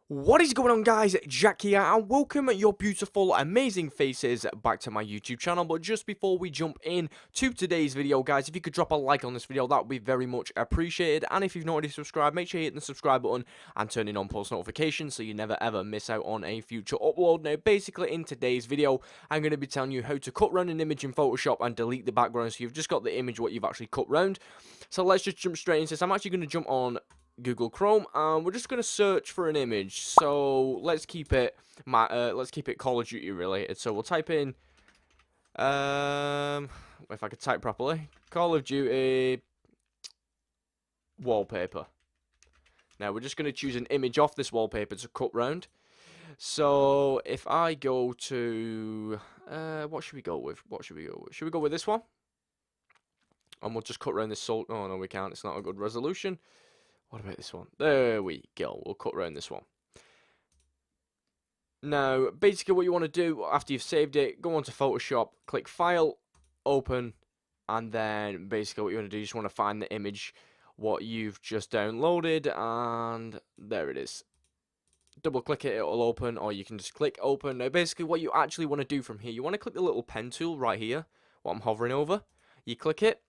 What is going on, guys? Jack here, and welcome your beautiful, amazing faces back to my YouTube channel. But just before we jump in to today's video, guys, if you could drop a like on this video, that would be very much appreciated. And if you've not already subscribed, make sure you hit the subscribe button and turn on post notifications so you never ever miss out on a future upload. Now, basically, in today's video, I'm going to be telling you how to cut round an image in Photoshop and delete the background so you've just got the image what you've actually cut round. So let's just jump straight into this. I'm actually going to jump on Google Chrome, and we're just going to search for an image. So let's keep it Call of Duty related. So we'll type in if I could type properly, Call of Duty wallpaper. Now we're just going to choose an image off this wallpaper to cut round. So if I go to what should we go with? Should we go with this one? And we'll just cut around this Oh no, we can't. It's not a good resolution. What about this one? There we go. We'll cut around this one. Now, basically what you want to do after you've saved it, go onto Photoshop, click File, Open, and then basically what you want to do, you just want to find the image what you've just downloaded, and there it is. Double click it, it'll open, or you can just click Open. Now, basically what you actually want to do from here, you want to click the little pen tool right here, what I'm hovering over. You click it,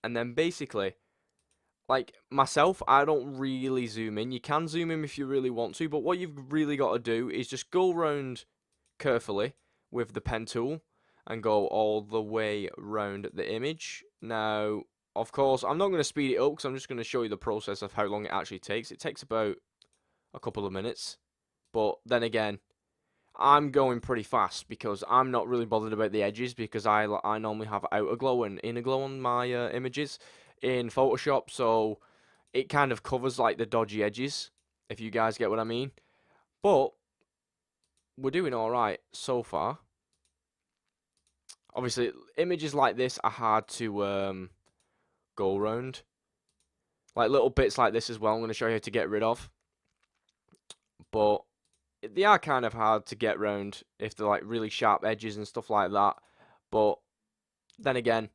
and then basically, like myself, I don't really zoom in. You can zoom in if you really want to, but what you've really got to do is just go around carefully with the pen tool and go all the way around the image. Now, of course, I'm not going to speed it up because I'm just going to show you the process of how long it actually takes. It takes about a couple of minutes, but then again, I'm going pretty fast because I'm not really bothered about the edges because I normally have outer glow and inner glow on my images in Photoshop, so it kind of covers like the dodgy edges, if you guys get what I mean. But we're doing all right so far. Obviously, images like this are hard to go around. Like little bits like this as well, I'm going to show you how to get rid of. But they are kind of hard to get round if they're like really sharp edges and stuff like that. But then again,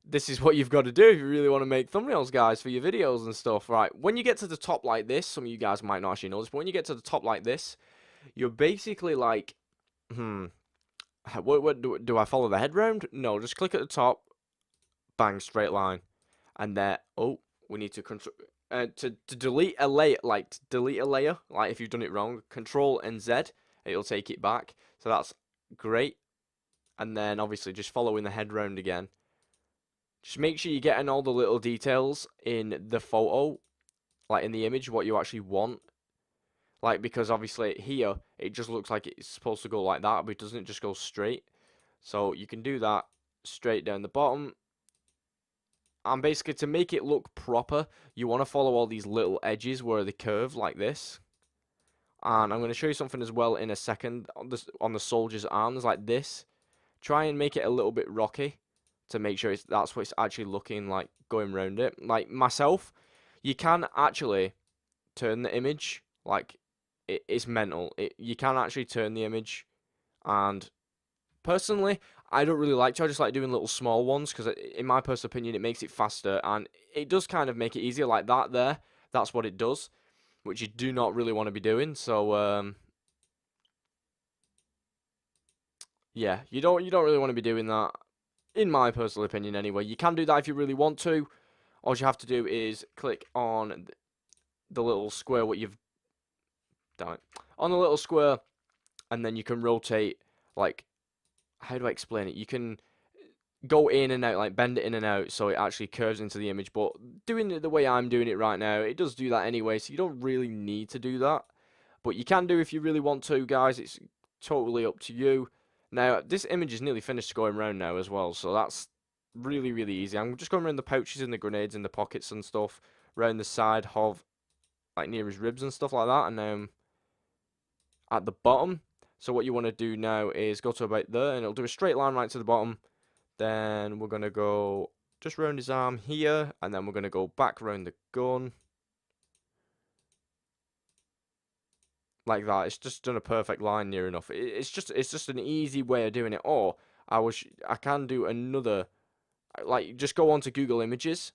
this is what you've got to do if you really want to make thumbnails, guys, for your videos and stuff. Right, when you get to the top like this, some of you guys might not actually know this, but when you get to the top like this, you're basically like, what do I follow the head round? No, just click at the top, bang, straight line, and there. Oh, we need to control. To delete a layer, like if you've done it wrong, Control and Z, it'll take it back. So that's great. And then obviously just following the head round again. Just make sure you're getting all the little details in the photo, like in the image, what you actually want. Like, because obviously here, it just looks like it's supposed to go like that, but it doesn't just go straight. So you can do that straight down the bottom. And basically, to make it look proper, you want to follow all these little edges where they curve like this. And I'm going to show you something as well in a second on the soldier's arms like this. Try and make it a little bit rocky to make sure that's what it's actually looking like going around it. Like myself, you can actually turn the image, like it's mental. You can actually turn the image, and personally, I don't really like to. I just like doing little small ones because, in my personal opinion, it makes it faster and it does kind of make it easier. Like that there, that's what it does, which you do not really want to be doing. So yeah, you don't really want to be doing that. In my personal opinion, anyway. You can do that if you really want to. All you have to do is click on the little square, what you've done, on the little square, and then you can rotate, like, how do I explain it? You can go in and out, like bend it in and out, so it actually curves into the image. But doing it the way I'm doing it right now, it does do that anyway, so you don't really need to do that. But you can do if you really want to, guys. It's totally up to you. Now, this image is nearly finished going around now as well, so that's really, really easy. I'm just going around the pouches and the grenades and the pockets and stuff, around the side of, like, near his ribs and stuff like that, and at the bottom. So what you want to do now is go to about there, and it'll do a straight line right to the bottom. Then we're going to go just around his arm here, and then we're going to go back around the gun. Like that. It's just done a perfect line near enough. It's just an easy way of doing it. Or I can do another, like, just go on to Google Images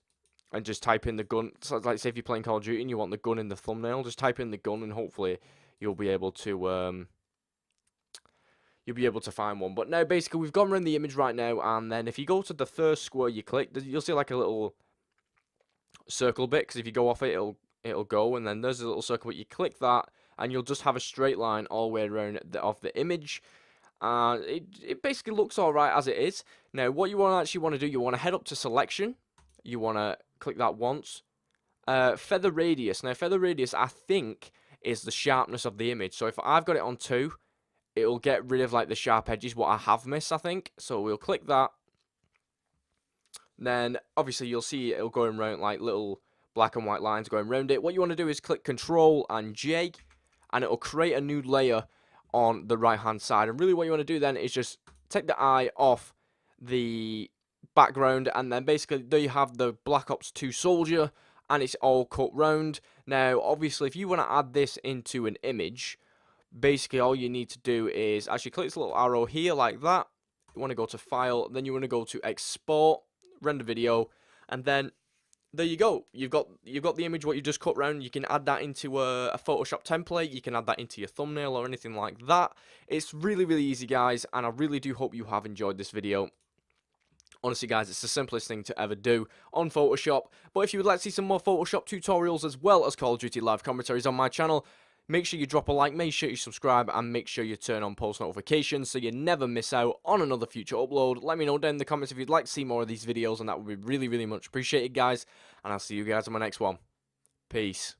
and just type in the gun. So, like, say if you're playing Call of Duty and you want the gun in the thumbnail, just type in the gun, and hopefully you'll be able to find one. But now, basically, we've gone around the image right now, and then if you go to the first square you click, you'll see like a little circle bit, because if you go off it, it'll go, and then there's a little circle, but you click that, and you'll just have a straight line all the way around of the image. It basically looks alright as it is. Now, what you actually want to do, you want to head up to selection, you want to click that once. Feather radius. Now, feather radius, I think, is the sharpness of the image. So if I've got it on 2, it'll get rid of like the sharp edges, what I have missed, I think. So we'll click that. Then, obviously, you'll see it'll go around like little black and white lines going around it. What you want to do is click Control and J, and it'll create a new layer on the right hand side. And really what you want to do then is just take the eye off the background, and then basically there you have the Black Ops 2 soldier, and it's all cut round. Now obviously if you want to add this into an image, basically all you need to do is actually click this little arrow here like that. You want to go to File, then you want to go to Export, Render Video, and then there you go. You've got the image what you just cut round. You can add that into a Photoshop template. You can add that into your thumbnail or anything like that. It's really, really easy, guys, and I really do hope you have enjoyed this video. Honestly, guys, it's the simplest thing to ever do on Photoshop. But if you would like to see some more Photoshop tutorials as well as Call of Duty live commentaries on my channel, make sure you drop a like, make sure you subscribe, and make sure you turn on post notifications so you never miss out on another future upload. Let me know down in the comments if you'd like to see more of these videos, and that would be really, really much appreciated, guys. And I'll see you guys on my next one. Peace.